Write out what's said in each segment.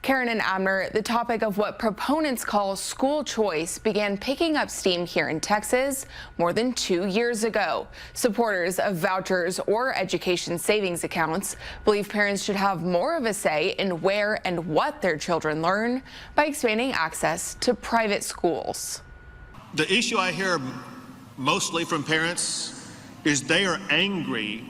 Karen and Abner, the topic of what proponents call school choice began picking up steam here in Texas more than 2 years ago. Supporters of vouchers or education savings accounts believe parents should have more of a say in where and what their children learn by expanding access to private schools. The issue I hear mostly from parents is they are angry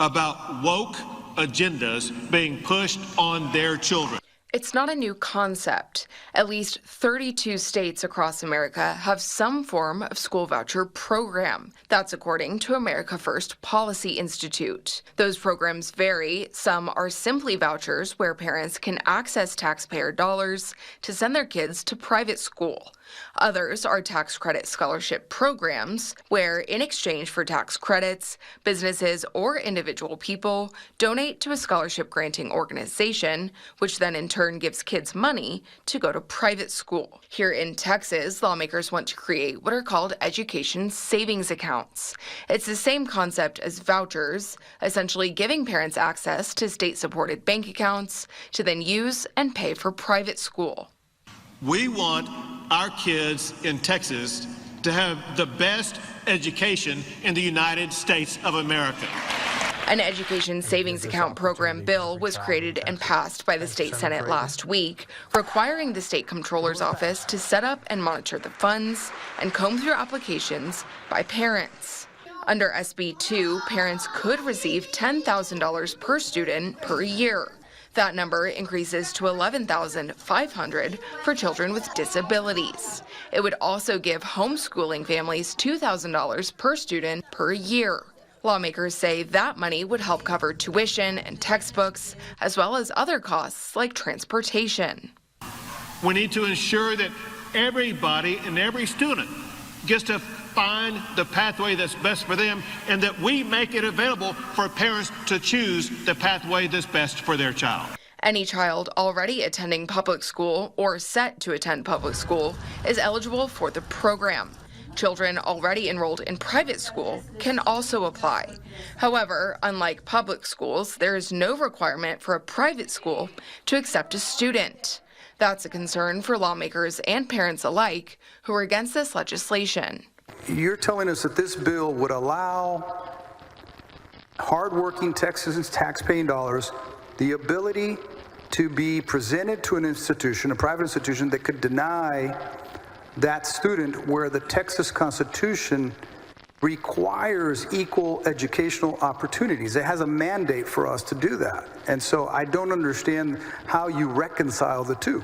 about woke agendas being pushed on their children. It's not a new concept. At least 32 states across America have some form of school voucher program. That's according to America First Policy Institute. Those programs vary. Some are simply vouchers where parents can access taxpayer dollars to send their kids to private school. Others are tax credit scholarship programs where, in exchange for tax credits, businesses or individual people donate to a scholarship granting organization, which then in turn gives kids money to go to private school. Here in Texas, lawmakers want to create what are called education savings accounts. It's the same concept as vouchers, essentially giving parents access to state-supported bank accounts to then use and pay for private school. We want our kids in Texas to have the best education in the United States of America. An education savings account program bill was created and passed by the state Senate last week, requiring the state comptroller's office to set up and monitor the funds and comb through applications by parents. Under SB 2, parents could receive $10,000 per student per year. That number increases to $11,500 for children with disabilities. It would also give homeschooling families $2,000 per student per year. Lawmakers say that money would help cover tuition and textbooks, as well as other costs like transportation. We need to ensure that everybody and every student gets to find the pathway that's best for them, and that we make it available for parents to choose the pathway that's best for their child. Any child already attending public school or set to attend public school is eligible for the program. Children already enrolled in private school can also apply. However, unlike public schools, there is no requirement for a private school to accept a student. That's a concern for lawmakers and parents alike who are against this legislation. You're telling us that this bill would allow hardworking Texans taxpaying dollars the ability to be presented to an institution, a private institution, that could deny that student, where the Texas Constitution requires equal educational opportunities. It has a mandate for us to do that. And so I don't understand how you reconcile the two.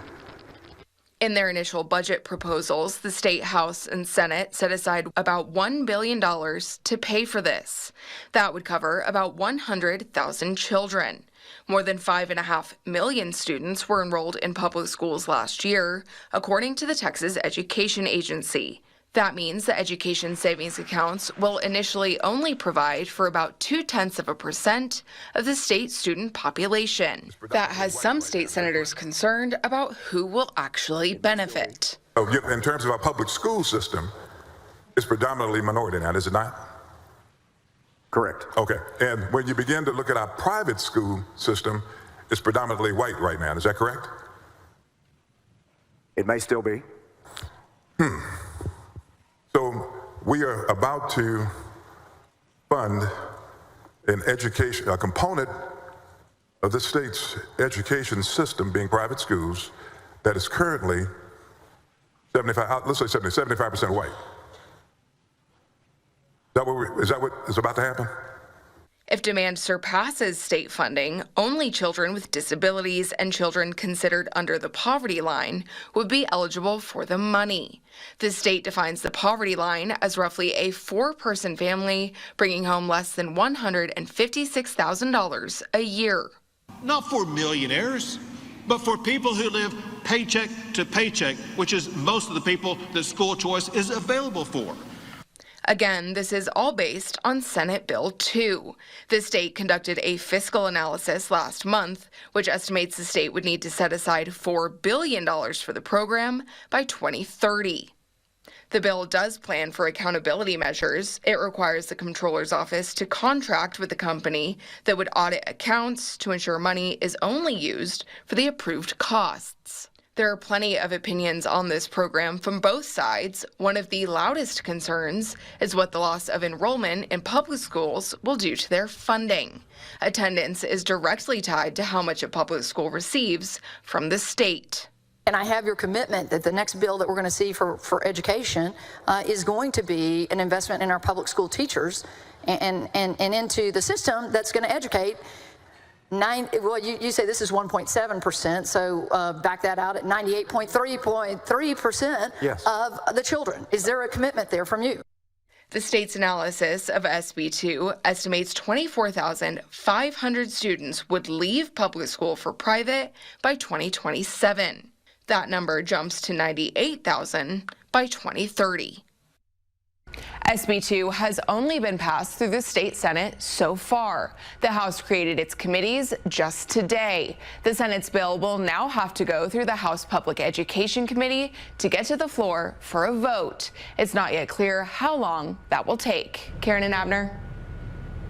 In their initial budget proposals, the State House and Senate set aside about $1 billion to pay for this. That would cover about 100,000 children. More than 5.5 million students were enrolled in public schools last year, according to the Texas Education Agency. That means the education savings accounts will initially only provide for about 0.2% of the state student population. That has some state senators concerned about who will actually benefit. In terms of our public school system, it's predominantly minority now, is it not? Correct. Okay. And when you begin to look at our private school system, it's predominantly white right now. Is that correct? It may still be. So we are about to fund an education, a component of the state's education system being private schools that is currently 75% white. Is that what is about to happen? If demand surpasses state funding, only children with disabilities and children considered under the poverty line would be eligible for the money. The state defines the poverty line as roughly a 4-person family bringing home less than $156,000 a year. Not for millionaires, but for people who live paycheck to paycheck, which is most of the people that school choice is available for. Again, this is all based on Senate Bill 2. The state conducted a fiscal analysis last month, which estimates the state would need to set aside $4 billion for the program by 2030. The bill does plan for accountability measures. It requires the comptroller's office to contract with the company that would audit accounts to ensure money is only used for the approved costs. There are plenty of opinions on this program from both sides. One of the loudest concerns is what the loss of enrollment in public schools will do to their funding. Attendance is directly tied to how much a public school receives from the state. And I have your commitment that the next bill that we're going to see for education is going to be an investment in our public school teachers and into the system that's going to educate. Well, you say this is 1.7%, so back that out at 98.3% of the children. Is there a commitment there from you? The state's analysis of SB2 estimates 24,500 students would leave public school for private by 2027. That number jumps to 98,000 by 2030. SB2 has only been passed through the state Senate so far. The House created its committees just today. The Senate's bill will now have to go through the House Public Education Committee to get to the floor for a vote. It's not yet clear how long that will take. Karen and Abner.